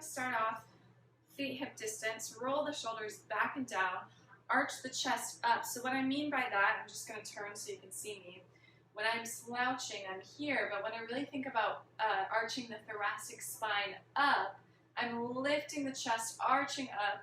going to start off feet hip distance, roll the shoulders back and down, arch the chest up. So what I mean by that, I'm just going to turn so you can see me. When I'm slouching, I'm here, but when I really think about arching the thoracic spine up, I'm lifting the chest, arching up.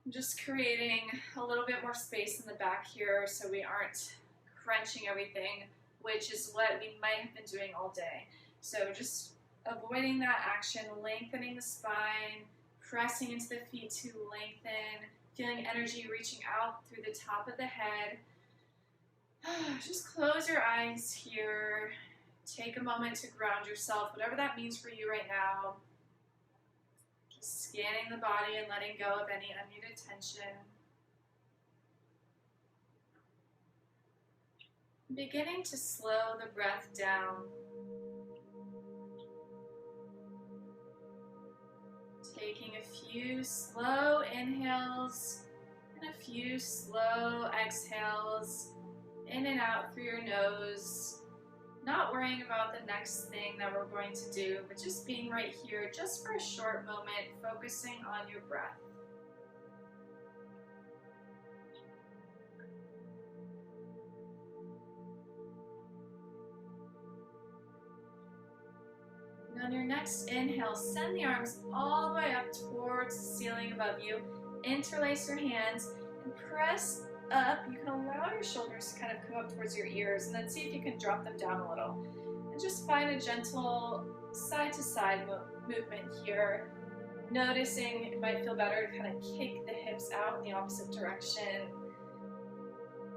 I'm just creating a little bit more space in the back here so we aren't crunching everything, which is what we might have been doing all day. So just avoiding that action, lengthening the spine, pressing into the feet to lengthen, feeling energy reaching out through the top of the head. Just close your eyes here. Take a moment to ground yourself, whatever that means for you right now. Just scanning the body and letting go of any unneeded tension. Beginning to slow the breath down. Taking a few slow inhales and a few slow exhales in and out through your nose. Not worrying about the next thing that we're going to do, but just being right here just for a short moment, focusing on your breath. And on your next inhale, send the arms all the way up towards the ceiling above you. Interlace your hands and press up. You can allow your shoulders to kind of come up towards your ears, and then see if you can drop them down a little. And just find a gentle side-to-side movement here. Noticing it might feel better to kind of kick the hips out in the opposite direction.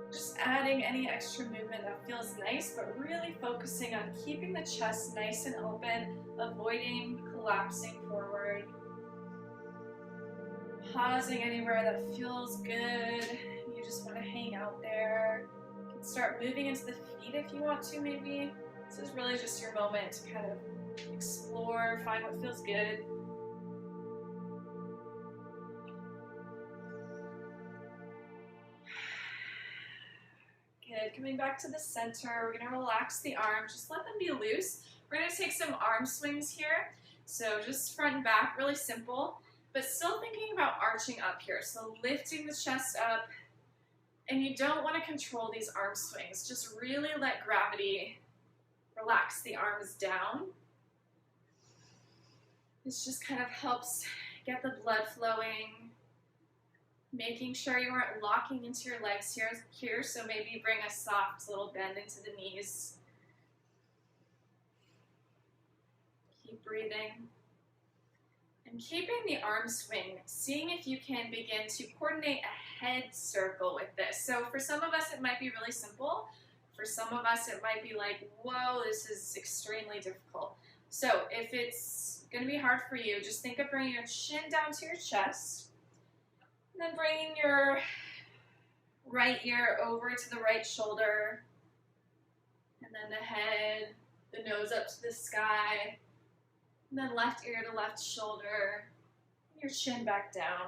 Just adding any extra movement that feels nice, but really focusing on keeping the chest nice and open, avoiding collapsing forward. Pausing anywhere that feels good. You just want to hang out there. You can start moving into the feet if you want to, maybe. This is really just your moment to kind of explore, find what feels good. Good. Coming back to the center, we're going to relax the arms. Just let them be loose. We're going to take some arm swings here. So just front and back, really simple, but still thinking about arching up here. So lifting the chest up, and you don't want to control these arm swings. Just really let gravity relax the arms down. This just kind of helps get the blood flowing. Making sure you aren't locking into your legs here, so maybe bring a soft little bend into the knees. Keep breathing. And keeping the arm swing, seeing if you can begin to coordinate a head circle with this. So for some of us, it might be really simple. For some of us, it might be like, whoa, this is extremely difficult. So if it's going to be hard for you, just think of bringing your chin down to your chest. And then bringing your right ear over to the right shoulder, and then the head, the nose up to the sky, and then left ear to left shoulder, your chin back down.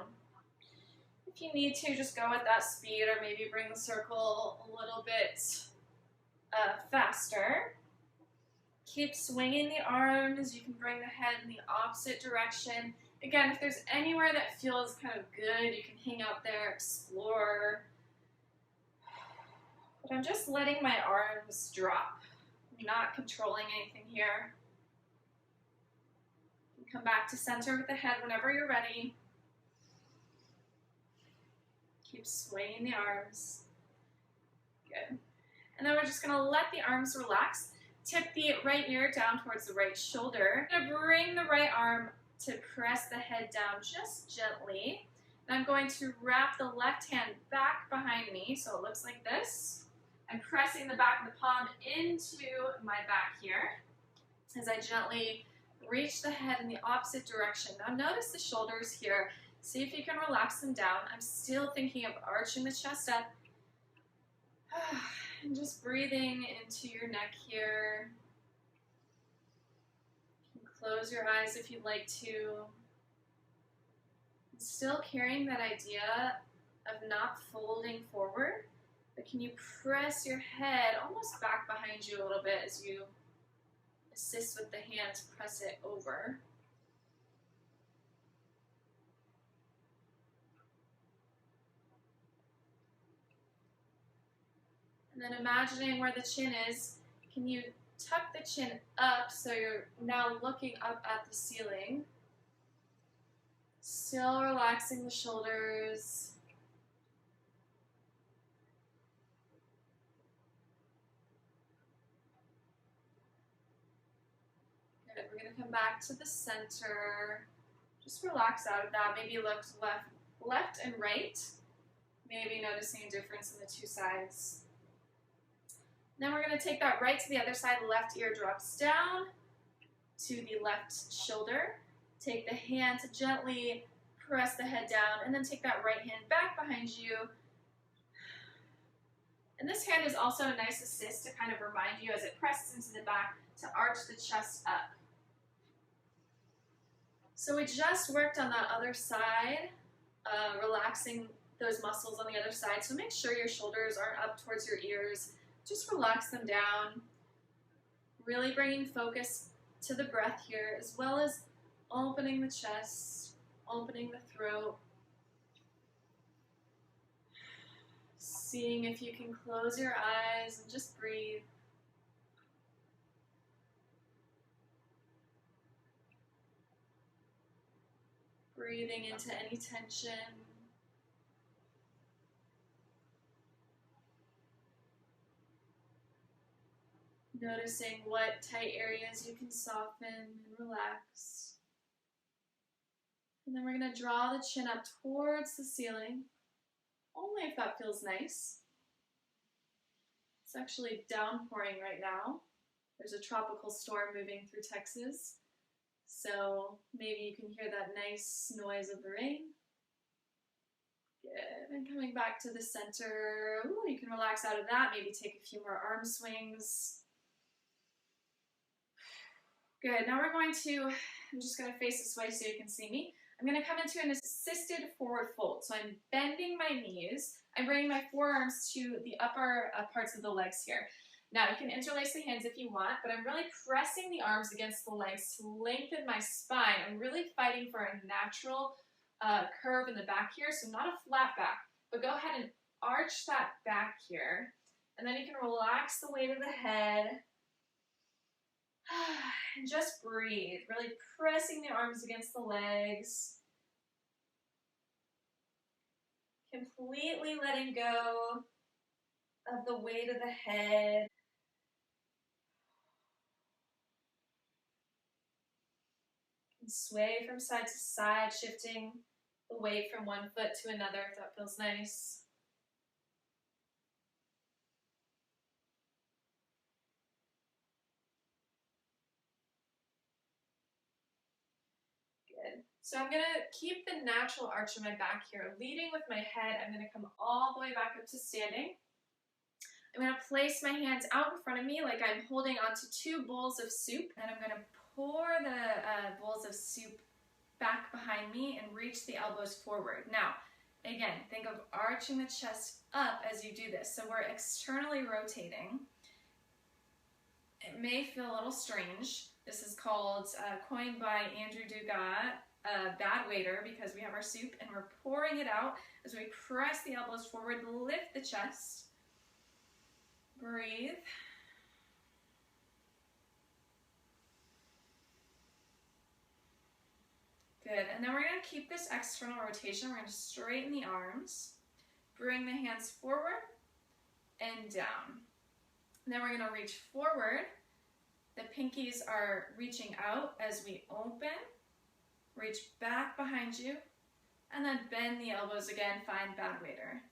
If you need to, just go at that speed, or maybe bring the circle a little bit faster. Keep swinging the arms. You can bring the head in the opposite direction. Again, if there's anywhere that feels kind of good, you can hang out there, explore. But I'm just letting my arms drop. I'm not controlling anything here. You can come back to center with the head whenever you're ready. Keep swinging the arms. Good. And then we're just going to let the arms relax. Tip the right ear down towards the right shoulder. I'm going to bring the right arm to press the head down just gently. And I'm going to wrap the left hand back behind me, so it looks like this. I'm pressing the back of the palm into my back here as I gently reach the head in the opposite direction. Now notice the shoulders here. See if you can relax them down. I'm still thinking of arching the chest up. And just breathing into your neck here. Close your eyes if you'd like to. Still carrying that idea of not folding forward, but can you press your head almost back behind you a little bit as you assist with the hand to press it over. And then imagining where the chin is, can you tuck the chin up so you're now looking up at the ceiling? Still relaxing the shoulders. Good. We're going to come back to the center. Just relax out of that. Maybe look left and right. Maybe noticing a difference in the two sides. Then we're going to take that right to the other side. Left ear drops down to the left shoulder. Take the hand to gently press the head down, and then take that right hand back behind you. And this hand is also a nice assist to kind of remind you as it presses into the back to arch the chest up. So we just worked on that other side, relaxing those muscles on the other side. So make sure your shoulders aren't up towards your ears. Just relax them down. Really bringing focus to the breath here, as well as opening the chest, opening the throat. Seeing if you can close your eyes and just breathe. Breathing into any tension. Noticing what tight areas you can soften and relax. And then we're going to draw the chin up towards the ceiling, only if that feels nice. It's actually downpouring right now. There's a tropical storm moving through Texas, so maybe you can hear that nice noise of the rain. Good, and coming back to the center. Ooh, you can relax out of that, maybe take a few more arm swings. Good, now we're going to, I'm just going to face this way so you can see me. I'm going to come into an assisted forward fold. So I'm bending my knees. I'm bringing my forearms to the upper parts of the legs here. Now you can interlace the hands if you want, but I'm really pressing the arms against the legs to lengthen my spine. I'm really fighting for a natural curve in the back here, so not a flat back, but go ahead and arch that back here. And then you can relax the weight of the head. And just breathe, really pressing the arms against the legs. Completely letting go of the weight of the head. And sway from side to side, shifting the weight from one foot to another if that feels nice. So I'm going to keep the natural arch in my back here. Leading with my head, I'm going to come all the way back up to standing. I'm going to place my hands out in front of me like I'm holding onto two bowls of soup. And I'm going to pour the bowls of soup back behind me and reach the elbows forward. Now, again, think of arching the chest up as you do this. So we're externally rotating. It may feel a little strange. This is called, coined by Andrew Dugas, bad waiter, because we have our soup and we're pouring it out as we press the elbows forward, lift the chest, breathe. Good, and then we're going to keep this external rotation. We're going to straighten the arms, bring the hands forward and down. And then we're going to reach forward. The pinkies are reaching out as we open. Reach back behind you, and then bend the elbows again, find bad waiter.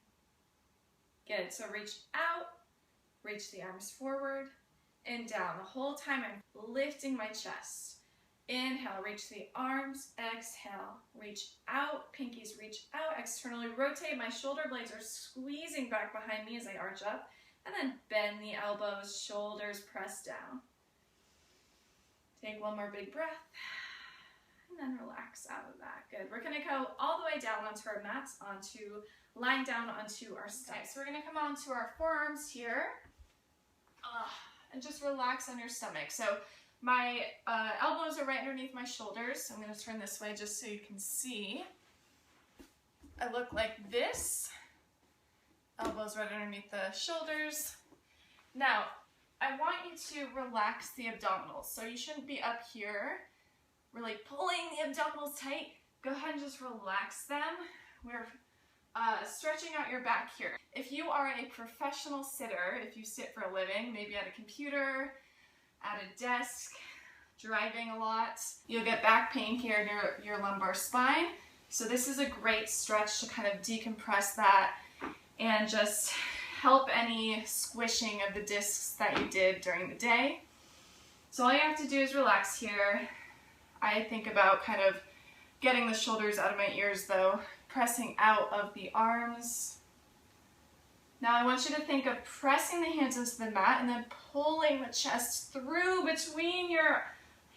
Good, so reach out, reach the arms forward, and down. The whole time I'm lifting my chest. Inhale, reach the arms, exhale, reach out, pinkies reach out, externally rotate. My shoulder blades are squeezing back behind me as I arch up, and then bend the elbows, shoulders press down. Take one more big breath. And then relax out of that. Good. We're going to go all the way down onto our mats, lying down onto our stomach. So we're going to come onto our forearms here and just relax on your stomach. So my elbows are right underneath my shoulders. I'm going to turn this way just so you can see. I look like this. Elbows right underneath the shoulders. Now, I want you to relax the abdominals. So you shouldn't be up here, really pulling the abdominals tight. Go ahead and just relax them. We're stretching out your back here. If you are a professional sitter, if you sit for a living, maybe at a computer, at a desk, driving a lot, you'll get back pain here near your lumbar spine. So this is a great stretch to kind of decompress that and just help any squishing of the discs that you did during the day. So all you have to do is relax here. I think about kind of getting the shoulders out of my ears though, pressing out of the arms. Now I want you to think of pressing the hands into the mat and then pulling the chest through between your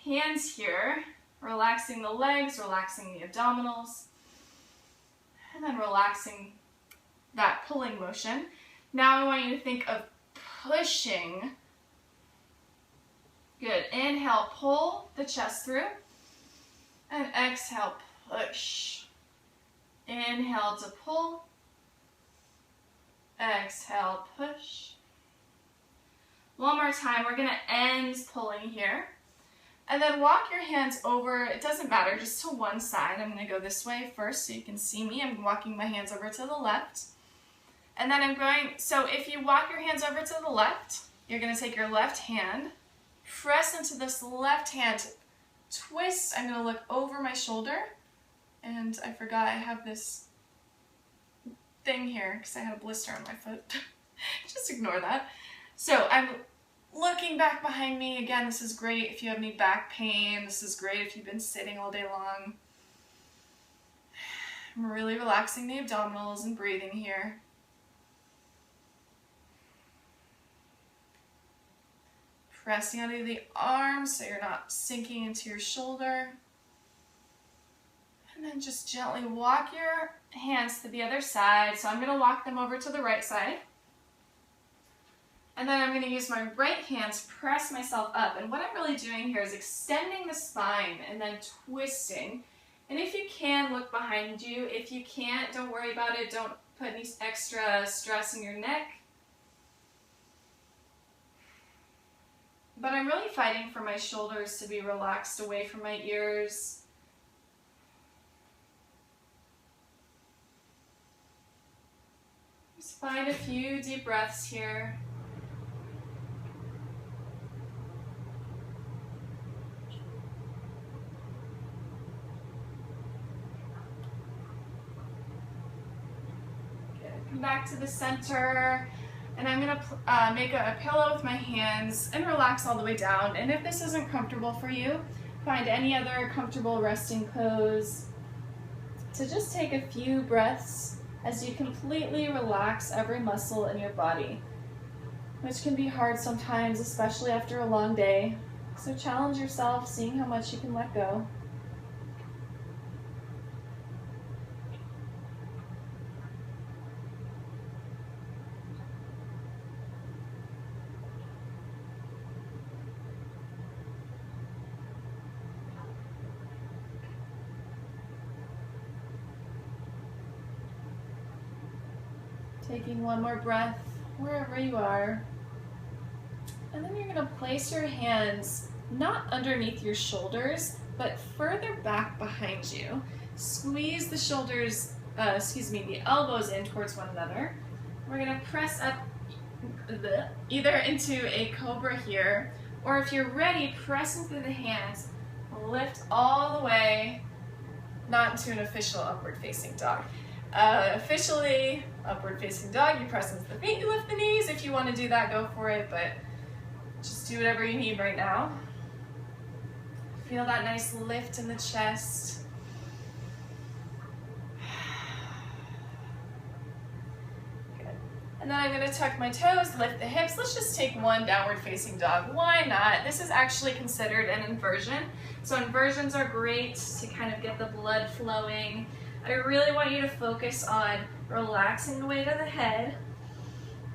hands here, relaxing the legs, relaxing the abdominals, and then relaxing that pulling motion. Now I want you to think of pushing. Good. Inhale, pull the chest through, and exhale, push. Inhale to pull, exhale, push. One more time, we're going to end pulling here. And then walk your hands over, it doesn't matter, just to one side. I'm going to go this way first so you can see me. I'm walking my hands over to the left. And then I'm going, so if you walk your hands over to the left, you're going to take your left hand, press into this left hand, twist. I'm going to look over my shoulder. And I forgot I have this thing here because I had a blister on my foot. Just ignore that. So I'm looking back behind me. Again, this is great if you have any back pain. This is great if you've been sitting all day long. I'm really relaxing the abdominals and breathing here. Pressing out of the arms so you're not sinking into your shoulder. And then just gently walk your hands to the other side. So I'm going to walk them over to the right side. And then I'm going to use my right hand to press myself up. And what I'm really doing here is extending the spine and then twisting. And if you can, look behind you. If you can't, don't worry about it. Don't put any extra stress in your neck. But I'm really fighting for my shoulders to be relaxed away from my ears. Just find a few deep breaths here. Good. Come back to the center. And I'm going to make a pillow with my hands and relax all the way down. And if this isn't comfortable for you, find any other comfortable resting pose. So just take a few breaths as you completely relax every muscle in your body, which can be hard sometimes, especially after a long day. So challenge yourself, seeing how much you can let go. Taking one more breath wherever you are. And then you're going to place your hands not underneath your shoulders, but further back behind you. Squeeze the shoulders, the elbows in towards one another. We're going to press up either into a cobra here, or if you're ready, press into the hands, lift all the way, not into an official upward facing dog. Officially, upward facing dog, you press into the feet, you lift the knees. If you want to do that, go for it, but just do whatever you need right now. Feel that nice lift in the chest. Good. And then I'm going to tuck my toes, lift the hips. Let's just take one downward facing dog. Why not? This is actually considered an inversion. So inversions are great to kind of get the blood flowing. I really want you to focus on relaxing the weight of the head.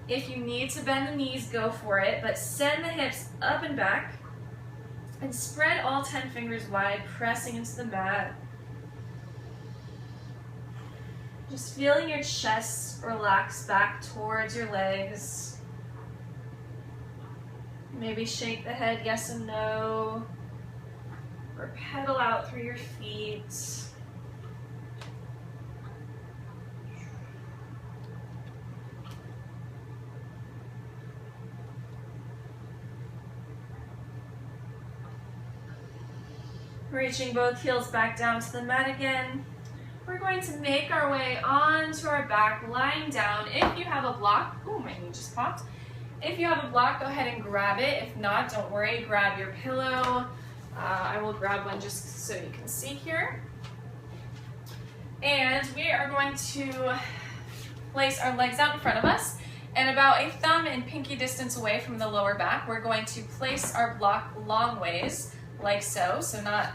If you need to bend the knees, go for it, but send the hips up and back and spread all 10 fingers wide, pressing into the mat. Just feeling your chest relax back towards your legs. Maybe shake the head yes and no, or pedal out through your feet. Reaching both heels back down to the mat again. We're going to make our way onto our back, lying down. If you have a block, oh, my knee just popped. If you have a block, go ahead and grab it. If not, don't worry, grab your pillow. I will grab one just so you can see here. And we are going to place our legs out in front of us, and about a thumb and pinky distance away from the lower back, we're going to place our block long ways, like so, so not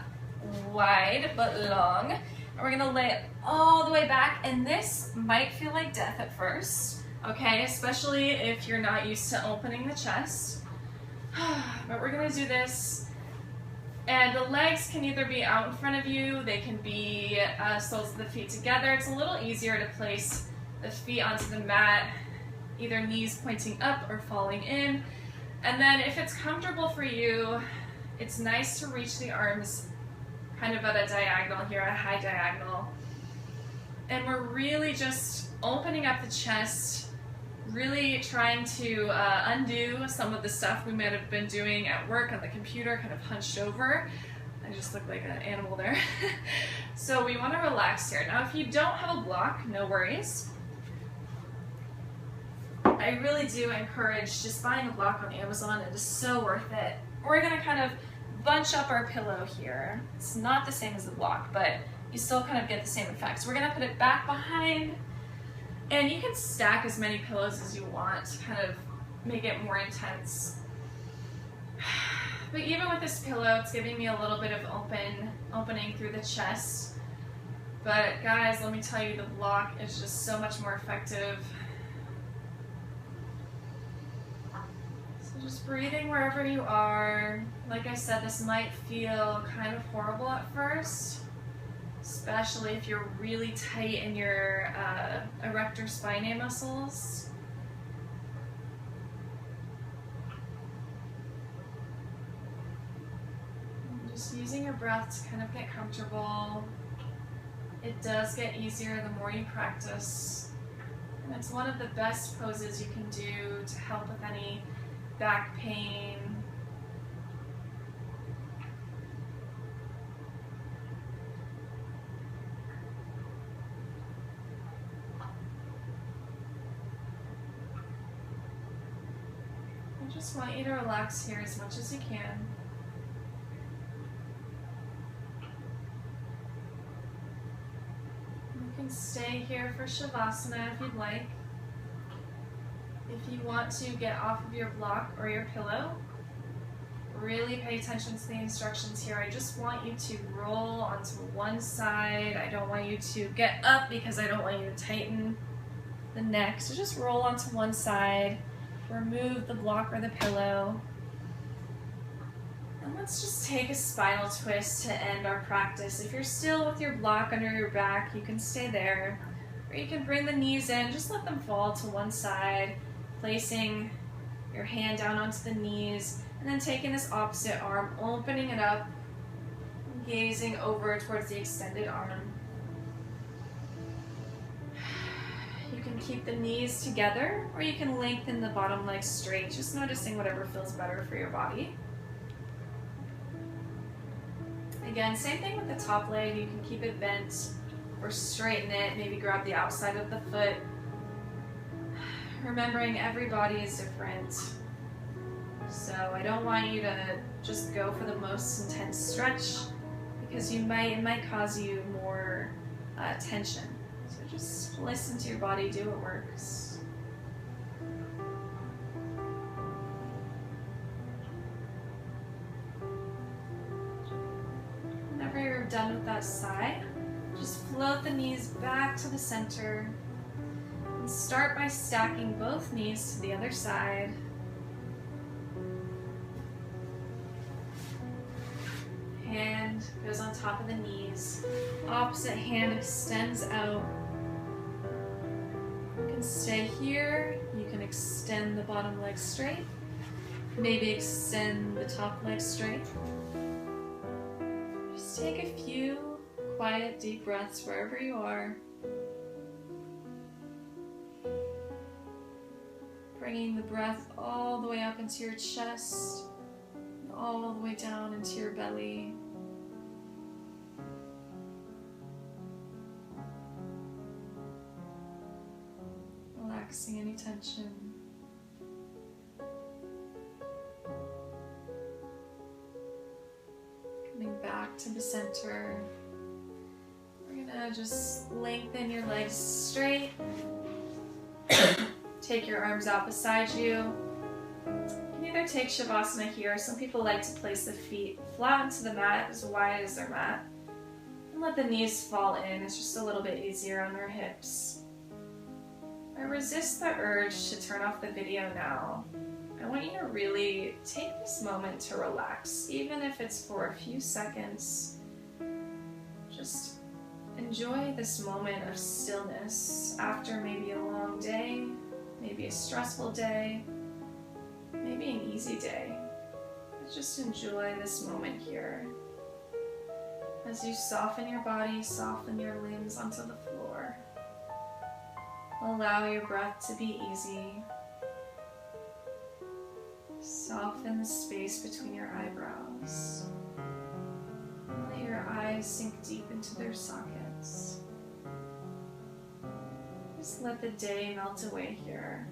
wide, but long. And we're gonna lay it all the way back, and this might feel like death at first, okay? Especially if you're not used to opening the chest. But we're gonna do this, and the legs can either be out in front of you, they can be soles of the feet together. It's a little easier to place the feet onto the mat, either knees pointing up or falling in. And then if it's comfortable for you, it's nice to reach the arms kind of at a diagonal here, a high diagonal. And we're really just opening up the chest, really trying to undo some of the stuff we might have been doing at work on the computer, kind of hunched over. I just look like an animal there. So we want to relax here. Now, if you don't have a block, no worries. I really do encourage just buying a block on Amazon. It is so worth it. We're going to kind of bunch up our pillow here. It's not the same as the block, but you still kind of get the same effect. So we're going to put it back behind, and you can stack as many pillows as you want to kind of make it more intense. But even with this pillow, it's giving me a little bit of opening through the chest. But guys, let me tell you, the block is just so much more effective. So just breathing wherever you are. Like I said, this might feel kind of horrible at first, especially if you're really tight in your erector spinae muscles. Just using your breath to kind of get comfortable. It does get easier the more you practice. And it's one of the best poses you can do to help with any back pain. I just want you to relax here as much as you can. You can stay here for Savasana if you'd like. If you want to get off of your block or your pillow, really pay attention to the instructions here. I just want you to roll onto one side. I don't want you to get up because I don't want you to tighten the neck. So just roll onto one side, remove the block or the pillow. And let's just take a spinal twist to end our practice. If you're still with your block under your back, you can stay there. Or you can bring the knees in, just let them fall to one side, placing your hand down onto the knees, and then taking this opposite arm, opening it up, gazing over towards the extended arm. You can keep the knees together, or you can lengthen the bottom leg straight, just noticing whatever feels better for your body. Again, same thing with the top leg. You can keep it bent or straighten it, maybe grab the outside of the foot. Remembering every body is different. So I don't want you to just go for the most intense stretch, because it might cause you more tension. So just listen to your body, do what works. Whenever you're done with that side, just float the knees back to the center. And start by stacking both knees to the other side. Hand goes on top of the knees. Opposite hand extends out. You can stay here. You can extend the bottom leg straight. Maybe extend the top leg straight. Just take a few quiet, deep breaths wherever you are. Bringing the breath all the way up into your chest, and all the way down into your belly. Relaxing any tension. Coming back to the center. We're gonna just lengthen your legs straight. Take your arms out beside you. You can either take Savasana here. Some people like to place the feet flat into the mat, as wide as their mat. And let the knees fall in. It's just a little bit easier on their hips. I resist the urge to turn off the video now. I want you to really take this moment to relax, even if it's for a few seconds. Just enjoy this moment of stillness after maybe a long day, maybe a stressful day, maybe an easy day. But just enjoy this moment here as you soften your body, soften your limbs onto the floor. Allow your breath to be easy. Soften the space between your eyebrows. Let your eyes sink deep into their sockets. Just let the day melt away here.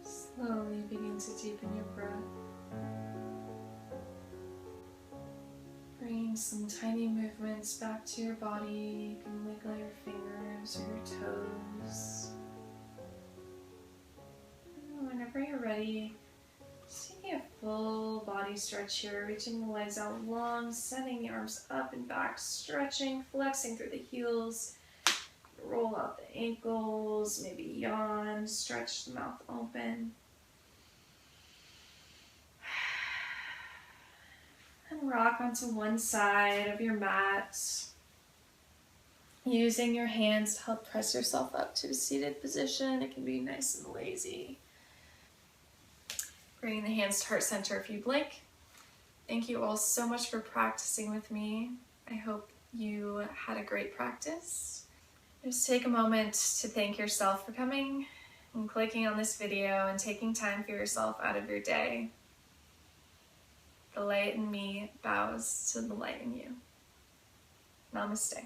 Slowly begin to deepen your breath. Bring some tiny movements back to your body. You can wiggle your fingers or your toes. And whenever you're ready, just taking a full body stretch here, reaching the legs out long, sending the arms up and back, stretching, flexing through the heels. Roll out the ankles, maybe yawn, stretch the mouth open. And rock onto one side of your mat, using your hands to help press yourself up to a seated position. It can be nice and lazy. Bringing the hands to heart center if you blink. Thank you all so much for practicing with me. I hope you had a great practice. Just take a moment to thank yourself for coming and clicking on this video and taking time for yourself out of your day. The light in me bows to the light in you. Namaste.